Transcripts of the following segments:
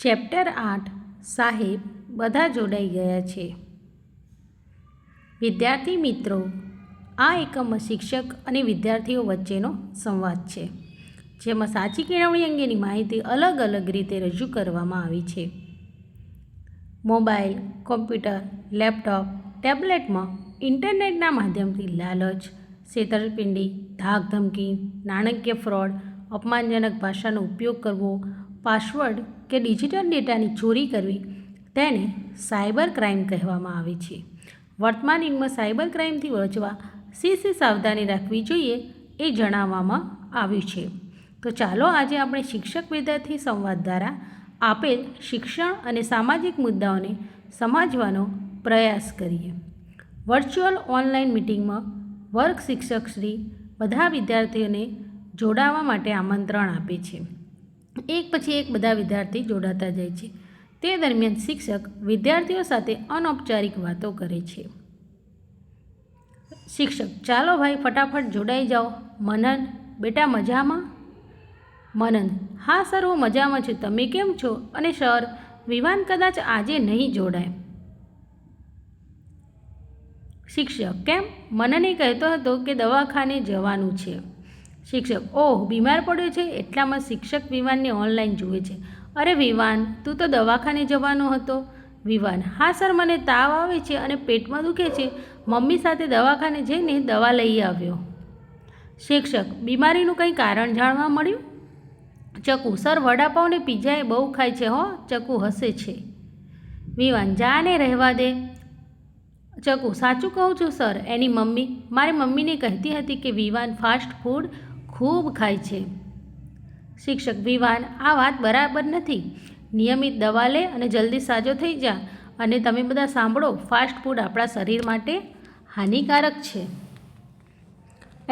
Chapter 8 સાહેબ બધા જોડાઈ ગયા છે. વિદ્યાર્થી મિત્રો, આ એકમમાં શિક્ષક અને વિદ્યાર્થીઓ વચ્ચેનો સંવાદ છે, જેમાં સાચી કેળવણી અંગેની માહિતી અલગ અલગ રીતે રજૂ કરવામાં આવી છે. મોબાઈલ, કોમ્પ્યુટર, લેપટોપ, ટેબ્લેટમાં ઇન્ટરનેટના માધ્યમથી લાલચ, છેતરપિંડી, ધાકધમકી, નાણાકીય ફ્રોડ, અપમાનજનક ભાષાનો ઉપયોગ કરવો, પાસવર્ડ કે ડિજિટલ ડેટાની ચોરી કરવી તેને સાયબર ક્રાઇમ કહેવામાં આવે છે. વર્તમાન યુગમાં સાયબર ક્રાઇમથી બચવા શી સાવધાની રાખવી જોઈએ એ જણાવવામાં આવ્યું છે. તો ચાલો આજે આપણે શિક્ષક વિદ્યાર્થી સંવાદ દ્વારા આપેલ શિક્ષણ અને સામાજિક મુદ્દાઓને સમજવાનો પ્રયાસ કરીએ. વર્ચ્યુઅલ ઓનલાઈન મિટિંગમાં વર્ગ શિક્ષક શ્રી બધા વિદ્યાર્થીઓને જોડાવા માટે આમંત્રણ આપે છે. એક પછી એક બધા વિદ્યાર્થી જોડાતા જાય છે. તે દરમિયાન શિક્ષક વિદ્યાર્થીઓ સાથે અનૌપચારિક વાતો કરે છે. શિક્ષક: ચાલો ભાઈ, ફટાફટ જોડાઈ જાઓ. મનન: બેટા મજામાં? મનન: હા સર, હું મજામાં છું. તમે કેમ છો? અને સર, વિવાન કદાચ આજે નહીં જોડાય. શિક્ષક: કેમ? મનને કહેતો હતો કે દવાખાને જવાનું છે. શિક્ષક: ઓહ, બીમાર પડ્યો છે? એટલામાં શિક્ષક વિવાનને ઓનલાઈન જુએ છે. અરે વિવાન, તું તો દવાખાને જવાનો હતો. વિવાન: હા સર, મને તાવ આવે છે અને પેટમાં દુખે છે. મમ્મી સાથે દવાખાને જઈને દવા લઈ આવ્યો. શિક્ષક: બીમારીનું કંઈ કારણ જાણવા મળ્યું? ચકુ: સર, વડાપાઉં ને પિઝા એ બહુ ખાય છે હો. ચકુ હસે છે. વિવાન: જાને રહેવા દે. ચકુ: સાચું કહું છું સર. એની મમ્મી મારી મમ્મીને કહેતી હતી કે વિવાન ફાસ્ટ ફૂડ ખૂબ ખાય છે. શિક્ષક: વિવાન, આ વાત બરાબર નથી. નિયમિત દવા લે અને જલ્દી સાજો થઈ જા. અને તમે બધા સાંભળો, ફાસ્ટ ફૂડ આપણા શરીર માટે હાનિકારક છે.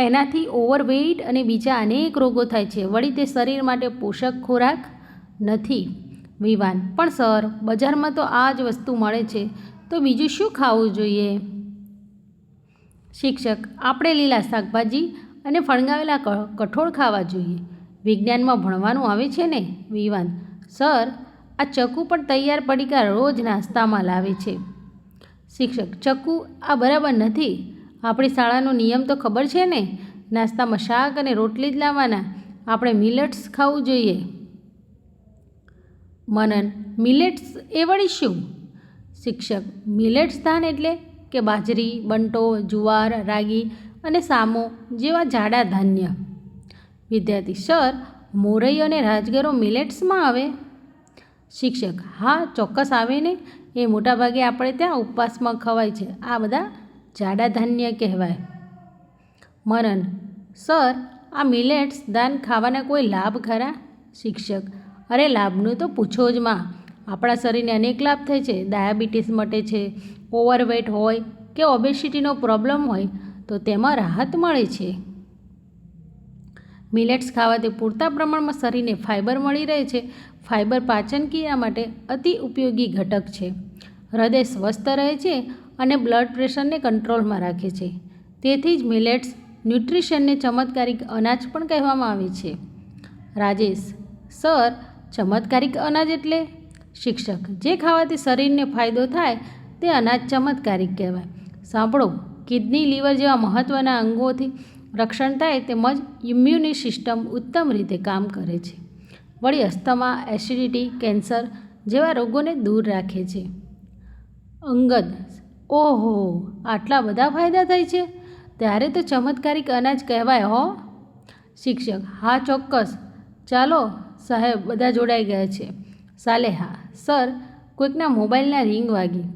એનાથી ઓવરવેઇટ અને બીજા અનેક રોગો થાય છે. વળી તે શરીર માટે પોષક ખોરાક નથી. વિવાન: પણ સર, બજારમાં તો આ જ વસ્તુ મળે છે, તો બીજું શું ખાવું જોઈએ? શિક્ષક: આપણે લીલા શાકભાજી અને ફણગાવેલા કઠોળ ખાવા જોઈએ. વિજ્ઞાનમાં ભણવાનું આવે છે ને? વિવાન: સર, આ ચકુ પણ તૈયાર પડીકા રોજ નાસ્તામાં લાવે છે. શિક્ષક: ચકુ, આ બરાબર નથી. આપણી શાળાનો નિયમ તો ખબર છે ને? નાસ્તામાં શાક અને રોટલી જ લાવવાના. આપણે મિલેટ્સ ખાવું જોઈએ. મનન: મિલેટ્સ એ વળી શું? શિક્ષક: મિલેટ્સ ધાન એટલે કે બાજરી, બંટો, જુવાર, રાગી અને સામો જેવા જાડા ધાન્ય. વિદ્યાર્થી: સર, મોરૈયો અને રાજગરો મિલેટ્સમાં આવે? શિક્ષક: હા, ચોક્કસ આવે ને. એ મોટાભાગે આપણે ત્યાં ઉપવાસમાં ખવાય છે. આ બધા જાડા ધાન્ય કહેવાય. મનન: સર, આ મિલેટ્સ ધાન ખાવાના કોઈ લાભ ખરા? શિક્ષક: અરે લાભનું તો પૂછો જ માં. આપણા શરીરને અનેક લાભ થાય છે. ડાયાબિટીસ મટે છે. ઓવરવેટ હોય કે ઓબેસિટીનો પ્રોબ્લેમ હોય તો તેમાં રાહત મળે છે. મિલેટ્સ ખાવાથી પૂરતા પ્રમાણમાં શરીરને ફાઇબર મળી રહે છે. ફાઇબર પાચન ક્રિયા માટે અતિ ઉપયોગી ઘટક છે. હૃદય સ્વસ્થ રહે છે અને બ્લડ પ્રેશરને કંટ્રોલમાં રાખે છે. તેથી જ મિલેટ્સ ન્યુટ્રિશનને ચમત્કારિક અનાજ પણ કહેવામાં આવે છે. રાજેશ: સર, ચમત્કારિક અનાજ એટલે? શિક્ષક: જે ખાવાથી શરીરને ફાયદો થાય તે અનાજ ચમત્કારિક કહેવાય. સાંભળો, કિડની, લીવર જેવા મહત્ત્વના અંગોથી રક્ષણ થાય તેમજ ઇમ્યુની સિસ્ટમ ઉત્તમ રીતે કામ કરે છે. વળી અસ્થમા, એસિડિટી, કેન્સર જેવા રોગોને દૂર રાખે છે. અંગદ: ઓહો, આટલા બધા ફાયદા થાય છે? ત્યારે તો ચમત્કારિક અનાજ કહેવાય હો. શિક્ષક: હા ચોક્કસ. ચાલો સાહેબ, બધા જોડાઈ ગયા છે. સાલેહા: સર, કોઈકના મોબાઈલના રિંગ વાગી.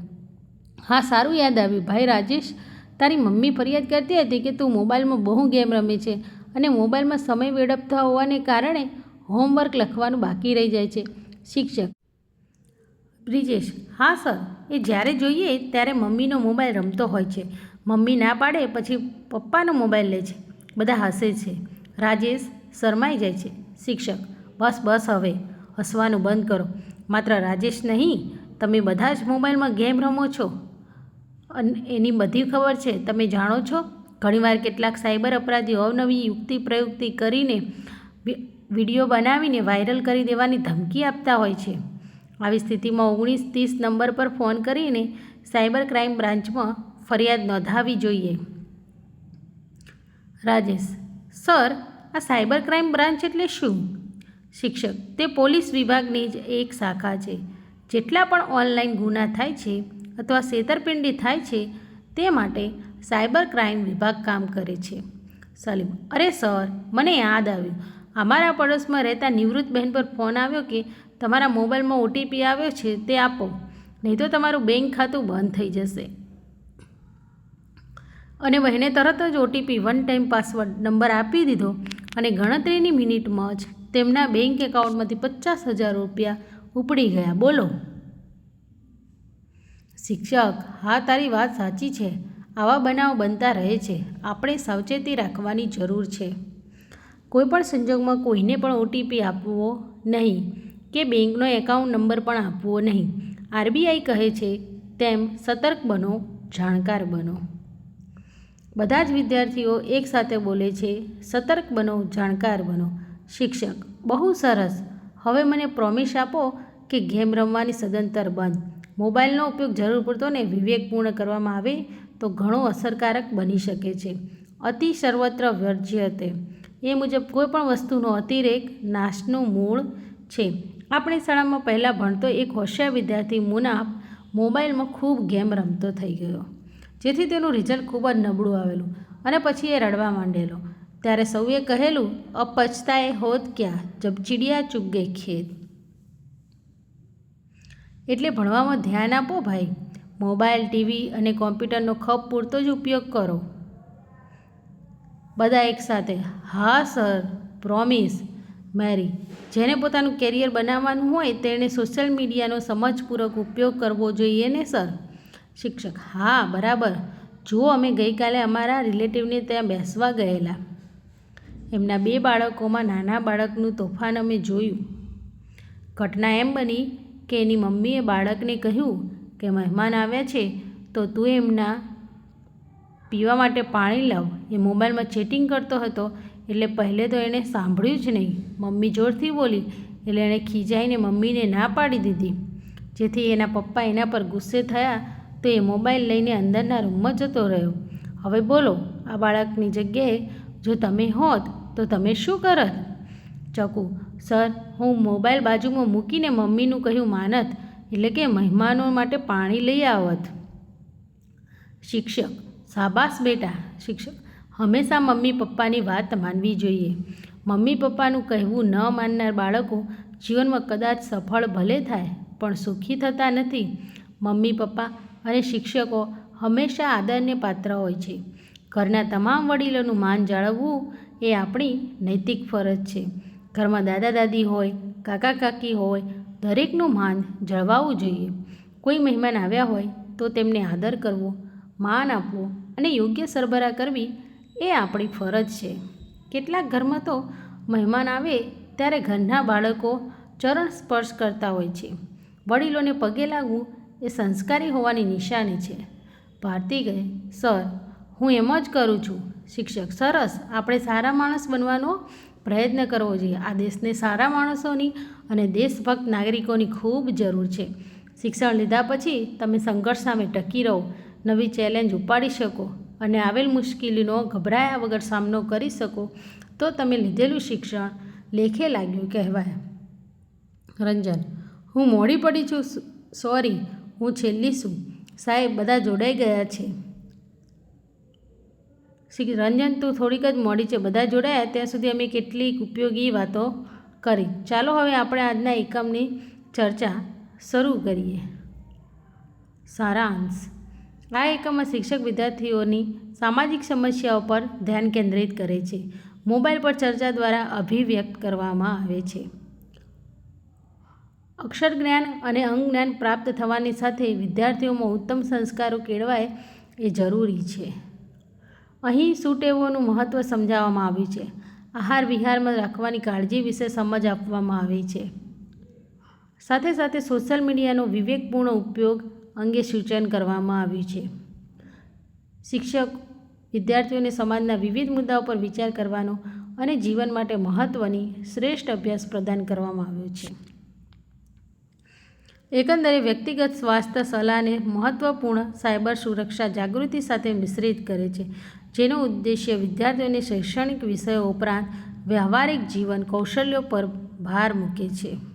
હા, સારું યાદ આવ્યું. ભાઈ રાજેશ, તારી મમ્મી ફરિયાદ કરતી હતી કે તું મોબાઈલમાં બહુ ગેમ રમે છે અને મોબાઈલમાં સમય વેડફતા હોવાને કારણે હોમવર્ક લખવાનું બાકી રહી જાય છે. શિક્ષક: બ્રિજેશ: હા સર, એ જ્યારે જોઈએ ત્યારે મમ્મીનો મોબાઈલ રમતો હોય છે. મમ્મી ના પાડે પછી પપ્પાનો મોબાઈલ લે છે. બધા હસે છે. રાજેશ શરમાઈ જાય છે. શિક્ષક: બસ બસ, હવે હસવાનું બંધ કરો. માત્ર રાજેશ નહીં, તમે બધા જ મોબાઈલમાં ગેમ રમો છો અને એની બધી ખબર છે. તમે જાણો છો, ઘણીવાર કેટલાક સાયબર અપરાધીઓ અવનવી યુક્તિ પ્રયુક્તિ કરીને વિડીયો બનાવીને વાયરલ કરી દેવાની ધમકી આપતા હોય છે. આવી સ્થિતિમાં 1930 નંબર પર ફોન કરીને સાયબર ક્રાઇમ બ્રાન્ચમાં ફરિયાદ નોંધાવવી જોઈએ. રાજેશ: સર, આ સાયબર ક્રાઇમ બ્રાન્ચ એટલે શું? શિક્ષક: તે પોલીસ વિભાગની જ એક શાખા છે. જેટલા પણ ઓનલાઈન ગુના થાય છે અથવા છેતરપિંડી થાય છે તે માટે સાયબર ક્રાઇમ વિભાગ કામ કરે છે. સલીમ: અરે સર, મને યાદ આવ્યું. અમારા પડોશમાં રહેતા નિવૃત્ત બહેન પર ફોન આવ્યો કે તમારા મોબાઈલમાં OTP આવ્યો છે, તે આપો, નહીં તો તમારું બેંક ખાતું બંધ થઈ જશે. અને બહેને તરત જ OTP one time password number આપી દીધો અને ગણતરીની મિનિટમાં જ તેમના બેંક એકાઉન્ટમાંથી 50,000 રૂપિયા ઉપડી ગયા. બોલો. શિક્ષક: હા, તારી વાત સાચી છે. આવા બનાવો બનતા રહે છે. આપણે સાવચેતી રાખવાની જરૂર છે. કોઈપણ સંજોગમાં કોઈને પણ OTP આપવો નહીં કે બેંકનો એકાઉન્ટ નંબર પણ આપવો નહીં. RBI કહે છે તેમ સતર્ક બનો, જાણકાર બનો. બધા જ વિદ્યાર્થીઓ એકસાથે બોલે છે, સતર્ક બનો, જાણકાર બનો. શિક્ષક: બહુ સરસ. હવે મને પ્રોમિસ આપો કે ગેમ રમવાની સદંતર બંધ. મોબાઈલનો ઉપયોગ જરૂર પૂરતો ને વિવેકપૂર્ણ કરવામાં આવે તો ઘણો અસરકારક બની શકે છે. અતિ સર્વત્ર વર્જ્યતે. એ મુજબ કોઈપણ વસ્તુનો અતિરેક નાશનું મૂળ છે. આપણી શાળામાં પહેલાં ભણતો એક હોશિયાર વિદ્યાર્થી મુનાફ મોબાઈલમાં ખૂબ ગેમ રમતો થઈ ગયો, જેથી તેનું રિઝલ્ટ ખૂબ જ નબળું આવેલું અને પછી એ રડવા માંડેલો. ત્યારે સૌએ કહેલું, અબ પછતાએ હોત ક્યા જબ ચિડિયા ચુગ ગઈ ખેત. એટલે ભણવામાં ધ્યાન આપો ભાઈ. મોબાઈલ, ટીવી અને કોમ્પ્યુટરનો ખપ પૂરતો જ ઉપયોગ કરો. બધા એકસાથે: હા સર, પ્રોમિસ. મેરી: જેને પોતાનું કેરિયર બનાવવાનું હોય તેણે સોશિયલ મીડિયાનો સમજપૂર્વક ઉપયોગ કરવો જોઈએ ને સર? શિક્ષક: હા, બરાબર. જુઓ, અમે ગઈકાલે અમારા રિલેટિવને ત્યાં બેસવા ગયેલા. એમના 2 બાળકોમાં નાના બાળકનું તોફાન અમે જોયું. ઘટના એમ બની કે એની મમ્મીએ બાળકને કહ્યું કે મહેમાન આવ્યા છે તો તું એમના પીવા માટે પાણી લાવ. એ મોબાઈલમાં ચેટિંગ કરતો હતો એટલે પહેલે તો એણે સાંભળ્યું જ નહીં. મમ્મી જોરથી બોલી એટલે એણે ખીજાઈને મમ્મીને ના પાડી દીધી, જેથી એના પપ્પા એના પર ગુસ્સે થયા તો એ મોબાઈલ લઈને અંદરના રૂમમાં જતો રહ્યો. હવે બોલો, આ બાળકની જગ્યાએ જો તમે હોત તો તમે શું કરત? ચકુ: સર, હું મોબાઈલ બાજુમાં મૂકીને મમ્મીનું કહ્યું માનત, એટલે કે મહેમાનો માટે પાણી લઈ આવત. શિક્ષક: શાબાશ બેટા. શિક્ષક: હંમેશા મમ્મી પપ્પાની વાત માનવી જોઈએ. મમ્મી પપ્પાનું કહેવું ન માનનાર બાળકો જીવનમાં કદાચ સફળ ભલે થાય પણ સુખી થતા નથી. મમ્મી પપ્પા અને શિક્ષકો હંમેશા આદરને પાત્ર હોય છે. ઘરના તમામ વડીલોનું માન જાળવવું એ આપણી નૈતિક ફરજ છે. ઘરમાં દાદા દાદી હોય, કાકા કાકી હોય, દરેકનું માન જળવાવું જોઈએ. કોઈ મહેમાન આવ્યા હોય તો તેમને આદર કરવો, માન આપવું અને યોગ્ય સરભરા કરવી એ આપણી ફરજ છે. કેટલાક ઘરમાં તો મહેમાન આવે ત્યારે ઘરના બાળકો ચરણ સ્પર્શ કરતા હોય છે. વડીલોને પગે લાગવું એ સંસ્કારી હોવાની નિશાની છે. ભારતી કહે: સર, હું એમ જ કરું છું. શિક્ષક: સરસ. આપણે સારા માણસ બનવાનો પ્રયત્ન કરવો જોઈએ. આ દેશને સારા માણસોની અને દેશભક્ત નાગરિકોની ખૂબ જરૂર છે. શિક્ષણ લીધા પછી તમે સંઘર્ષ સામે ટકી રહો, નવી ચેલેન્જ ઉપાડી શકો અને આવેલ મુશ્કેલીનો ગભરાયા વગર સામનો કરી શકો તો તમે લીધેલું શિક્ષણ લેખે લાગ્યું કહેવાય. રંજન: હું મોડી પડી છું, સોરી, હું છેલ્લી છું. સાહેબ, બધા જોડાઈ ગયા છે. રંજન, તું થોડીક જ મોડી છે. બધા જોડાયા ત્યાં સુધી અમે કેટલીક ઉપયોગી વાતો કરી. ચાલો હવે આપણે આજના એકમની ચર્ચા શરૂ કરીએ. સારાંશ: આ એકમમાં શિક્ષક વિદ્યાર્થીઓની સામાજિક સમસ્યાઓ પર ધ્યાન કેન્દ્રિત કરે છે. મોબાઈલ પર ચર્ચા દ્વારા અભિવ્યક્ત કરવામાં આવે છે. અક્ષર જ્ઞાન અને અંગ જ્ઞાન પ્રાપ્ત થવાની સાથે વિદ્યાર્થીઓમાં ઉત્તમ સંસ્કારો કેળવાય એ જરૂરી છે. અહીં સુટેવોનું મહત્ત્વ સમજાવવામાં આવ્યું છે. આહાર વિહારમાં રાખવાની કાળજી વિશે સમજ આપવામાં આવી છે. સાથે સાથે સોશિયલ મીડિયાનો વિવેકપૂર્ણ ઉપયોગ અંગે સૂચન કરવામાં આવ્યું છે. શિક્ષક વિદ્યાર્થીઓને સમાજના વિવિધ મુદ્દાઓ પર વિચાર કરવાનો અને જીવન માટે મહત્ત્વની શ્રેષ્ઠ અભ્યાસ પ્રદાન કરવામાં આવ્યો છે. એકંદરે વ્યક્તિગત સ્વાસ્થ્ય સલાહને મહત્વપૂર્ણ સાયબર સુરક્ષા જાગૃતિ સાથે મિશ્રિત કરે છે, જેનો ઉદ્દેશ્ય વિદ્યાર્થીઓને શૈક્ષણિક વિષયો ઉપરાંત વ્યવહારિક જીવન કૌશલ્યો પર ભાર મૂકે છે.